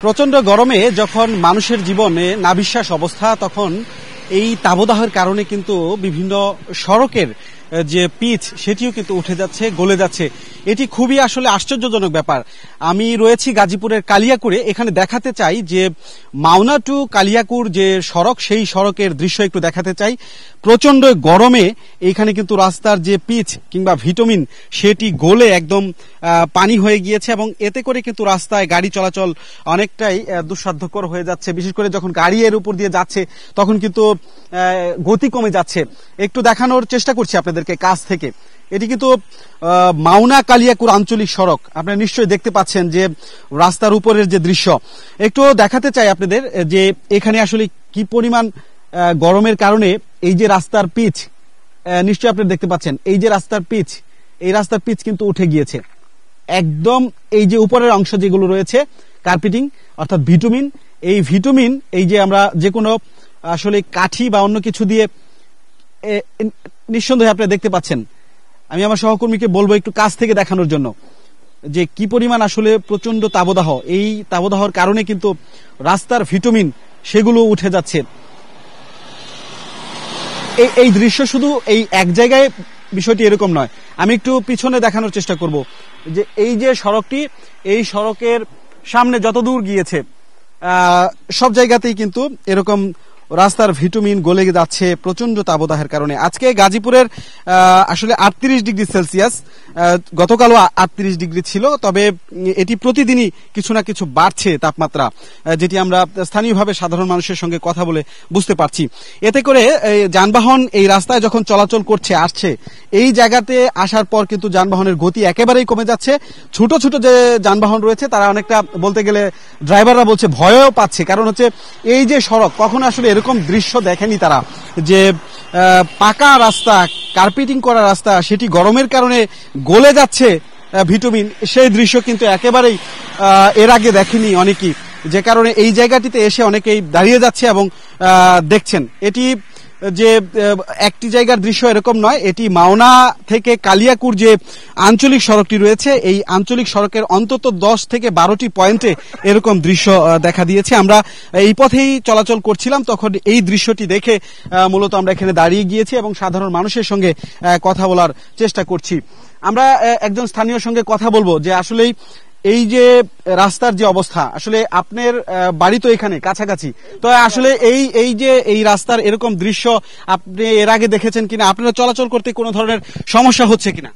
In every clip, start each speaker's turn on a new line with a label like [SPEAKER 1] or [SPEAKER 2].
[SPEAKER 1] প্রচন্ড গরমে যখন মানুষের জীবনে নাবিশ্বাস অবস্থা, তখন এই তাপদাহের কারণে কিন্তু বিভিন্ন সড়কের যে পিচ সেটিও কিন্তু উঠে যাচ্ছে, গলে যাচ্ছে। এটি খুবই আসলে আশ্চর্যজনক ব্যাপার। আমি রয়েছি গাজীপুরের কালিয়াকুরে। এখানে দেখাতে চাই যে মাওনা টু কালিয়াকুর যে সড়ক, সেই সড়কের দৃশ্য একটু দেখাতে চাই। প্রচন্ড গরমে এখানে কিন্তু রাস্তার যে পিচ কিংবা ভিটামিন সেটি গলে একদম পানি হয়ে গিয়েছে এবং এতে করে কিন্তু রাস্তায় গাড়ি চলাচল অনেকটাই দুঃসাধ্যকর হয়ে যাচ্ছে। বিশেষ করে যখন গাড়ি এর উপর দিয়ে যাচ্ছে তখন কিন্তু গতি কমে যাচ্ছে। একটু দেখানোর চেষ্টা করছি আপনাদেরকে কাছ থেকে। এটি কিন্তু মাওনা কালিয়াকুর আঞ্চলিক সড়ক। আপনারা নিশ্চয়ই দেখতে পাচ্ছেন যে রাস্তার উপরের যে দৃশ্য। একটু দেখাতে চাই আপনাদের যে এখানে আসলে কি পরিমাণ গরমের কারণে এই যে রাস্তার পিচ, নিশ্চয়ই আপনারা দেখতে পাচ্ছেন, এই যে রাস্তার পিচ, এই রাস্তার পিচ কিন্তু উঠে গিয়েছে একদম। এই যে উপরের অংশ যেগুলো রয়েছে কার্পেটিং অর্থাৎ ভিটামিন, এই ভিটামিন এই যে আমরা যে কোনো আসলে কাঠি বা অন্য কিছু দিয়ে নিঃসন্দেহে আপনারা দেখতে পাচ্ছেন। আমি আমার সহকর্মীকে বলবো একটু কাছ থেকে দেখানোর জন্য যে কি পরিমাণ আসলে প্রচন্ড তাপদাহ। এই তাপদাহর কারণে কিন্তু রাস্তার ভিটামিন সেগুলো উঠে যাচ্ছে। এই দৃশ্য শুধু এই এক জায়গায় বিষয়টি এরকম নয়। আমি একটু পিছনে দেখানোর চেষ্টা করব যে এই যে সড়কটি, এই সড়কের সামনে যত দূর গিয়েছে সব জায়গাতেই কিন্তু এরকম রাস্তার ভিটামিন গলে যাচ্ছে প্রচন্ড তাপদাহের কারণে। আজকে গাজীপুরের আসলে 38 ডিগ্রি সেলসিয়াস, গতকালও 38 ডিগ্রি ছিল, তবে এটি প্রতিদিনই কিছু না কিছু বাড়ছে তাপমাত্রা, যেটি আমরা স্থানীয়ভাবে সাধারণ মানুষের সঙ্গে কথা বলে বুঝতে পারছি। এতে করে যানবাহন এই রাস্তায় যখন চলাচল করছে আসছে, এই জায়গাতে আসার পর কিন্তু যানবাহনের গতি একেবারেই কমে যাচ্ছে। ছোট ছোট যে যানবাহন রয়েছে তারা অনেকটা বলতে গেলে ড্রাইভাররা বলছে ভয়ও পাচ্ছে। কারণ হচ্ছে এই যে সড়ক, কখনো আসলে এরকম দৃশ্য দেখেনি তারা যে পাকা রাস্তা, কার্পেটিং করা রাস্তা, সেটি গরমের কারণে গলে যাচ্ছে ভিটামিন। সেই দৃশ্য কিন্তু একেবারেই এর আগে দেখেনি অনেকেই, যে কারণে এই জায়গাটিতে এসে অনেকেই দাঁড়িয়ে যাচ্ছে এবং দেখছেন। এটি যে একটি জায়গার দৃশ্য এরকম নয়, এটি মাওনা থেকে কালিয়াকুর যে আঞ্চলিক সড়কটি রয়েছে, এই আঞ্চলিক সড়কের অন্তত 10 থেকে 12টি পয়েন্টে এরকম দৃশ্য দেখা দিয়েছে। আমরা এই পথেই চলাচল করছিলাম, তখন এই দৃশ্যটি দেখে মূলত আমরা এখানে দাঁড়িয়ে গিয়েছি এবং সাধারণ মানুষের সঙ্গে কথা বলার চেষ্টা করছি। আমরা একজন স্থানীয় সঙ্গে কথা বলবো যে আসলেই এই যে রাস্তার যে অবস্থা, আসলে আপনার বাড়ি তো এখানে কাছাকাছি, তো আসলে এই যে এই রাস্তার এরকম দৃশ্য আপনি এর আগে দেখেছেন কিনা? আপনারা চলাচল করতে কোনো ধরনের সমস্যা হচ্ছে কিনা?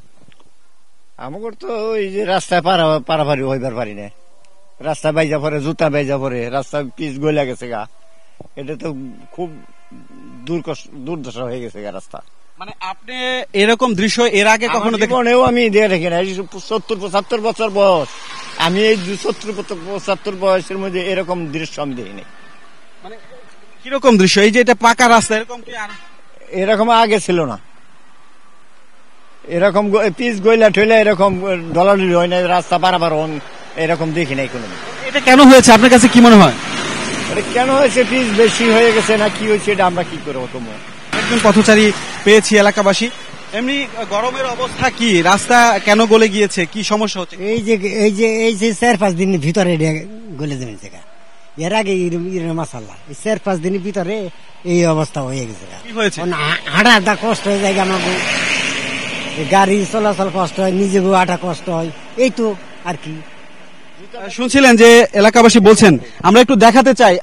[SPEAKER 2] আমার তো এই যে রাস্তায় পারাপারি হইবার পারি না, রাস্তা বাইজা পরে, জুতা বাইজা পরে, রাস্তা পিচ গলে গেছে গা। এটা তো খুব দুর্দশা হয়ে গেছে গা রাস্তা।
[SPEAKER 1] মানে আপনি এরকম দৃশ্য এর আগে কখনো
[SPEAKER 2] দেখেও আমি দেখি না। 70-75 বছর বয়স, আমি এই 70-75 বয়সের মধ্যে এরকম দৃশ্য আমি দেখিনি।
[SPEAKER 1] মানে কিরকম দৃশ্য? এই যে এটা পাকা রাস্তা, এরকম কি
[SPEAKER 2] এরকম আগে ছিল না। এরকম পিচ গইলা ঠইলা এরকম ডলাডলি হয় না, রাস্তা পারাবার এরকম দেখি নাই কোনো।
[SPEAKER 1] এটা কেন হয়েছে আপনার কাছে কি মনে হয়?
[SPEAKER 2] এটা কেন হয়েছে? পিচ বেশি হয়ে গেছে না কি হয়েছে, এটা আমরা কি করে হতো।
[SPEAKER 1] একজন পথচারী পেয়েছি এলাকাবাসী। এমনি গরমের অবস্থা কি? রাস্তা কেন গলে গিয়েছে? কি সমস্যা হচ্ছে?
[SPEAKER 3] এই যে 4-5 দিনের ভিতরে গলে জমেছে। এর আগে মাসাল্লাহ 4-5 দিনের ভিতরে এই অবস্থা হয়ে গেছে।
[SPEAKER 1] কি হয়েছে?
[SPEAKER 3] হাঁটা কষ্ট হয়ে যায়, আমাকে গাড়ি চলাচল কষ্ট হয়, নিজেকেও হাঁটা কষ্ট হয়, এই তো আর কি।
[SPEAKER 1] শুনছিলেন যে এলাকাবাসী বলছেন, আমরা একটু দেখাতে চাই,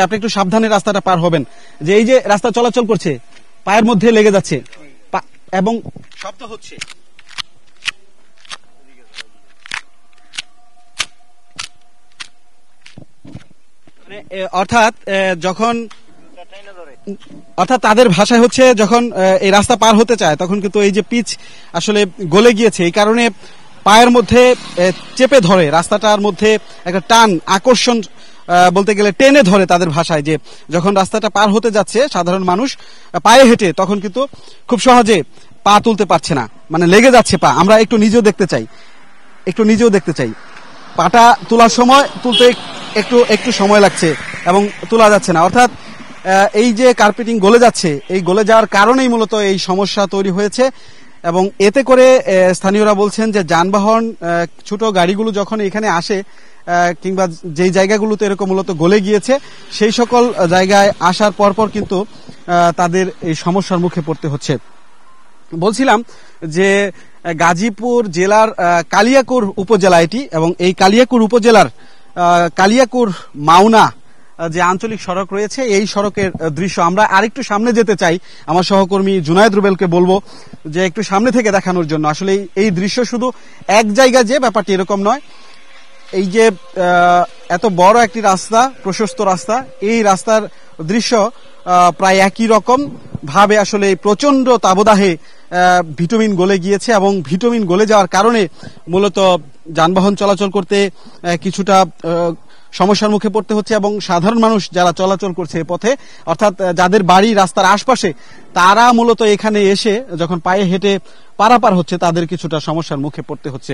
[SPEAKER 1] আপনি একটু সাবধানে রাস্তাটা পার হবেন। যে এই যে রাস্তা চলাচল করছে, পায়ের মধ্যে লেগে যাচ্ছে এবং শব্দ হচ্ছে। অর্থাৎ তাদের ভাষায় হচ্ছে যখন এই রাস্তা পার হতে চায় তখন কিন্তু এই যে পিচ আসলে গলে গিয়েছে, এই কারণে পায়ের মধ্যে চেপে ধরে, রাস্তাটার মধ্যে একটা টান, আকর্ষণ বলতে গেলে টেনে ধরে তাদের ভাষায়, যে যখন রাস্তাটা পার হতে যাচ্ছে সাধারণ মানুষ পায়ে হেঁটে, তখন কিন্তু খুব সহজে পা তুলতে পারছে না, মানে লেগে যাচ্ছে পা। আমরা একটু নিজেও দেখতে চাই পাটা তোলার সময়, তুলতে একটু সময় লাগছে এবং তোলা যাচ্ছে না। অর্থাৎ এই যে কার্পেটিং গলে যাচ্ছে, এই গলে যাওয়ার কারণেই মূলত এই সমস্যা তৈরি হয়েছে। এবং এতে করে স্থানীয়রা বলছেন যে যানবাহন, ছোট গাড়িগুলো যখন এখানে আসে কিংবা যেই জায়গাগুলোতে এরকম মূলত গলে গিয়েছে সেই সকল জায়গায় আসার পরপর কিন্তু তাদের এই সমস্যার মুখে পড়তে হচ্ছে। বলছিলাম যে গাজীপুর জেলার কালিয়াকৈর উপজেলা এটি, এবং এই কালিয়াকৈর উপজেলার কালিয়াকৈর মাওনা যে আঞ্চলিক সড়ক রয়েছে এই সড়কের দৃশ্য আমরা আরেকটু সামনে যেতে চাই। আমার সহকর্মী জুনায়েদ রুবেলকে বলবো যে একটু সামনে থেকে দেখানোর জন্য। আসলে এই দৃশ্য শুধু এক জায়গা যে ব্যাপারটি এরকম নয়, এই যে এত বড় একটি রাস্তা, প্রশস্ত রাস্তা, এই রাস্তার দৃশ্য প্রায় একই রকম ভাবে আসলে প্রচন্ড তাবদাহে ভিটামিন গলে গিয়েছে, এবং ভিটামিন গলে যাওয়ার কারণে মূলত যানবাহন চলাচল করতে কিছুটা সমস্যার মুখে পড়তে হচ্ছে, এবং সাধারণ মানুষ যারা চলাচল করছে পথে, অর্থাৎ যাদের বাড়ি রাস্তার আশপাশে, তারা মূলত এখানে এসে যখন পায়ে হেঁটে পারাপার হচ্ছে তাদের কিছুটা সমস্যার মুখে পড়তে হচ্ছে।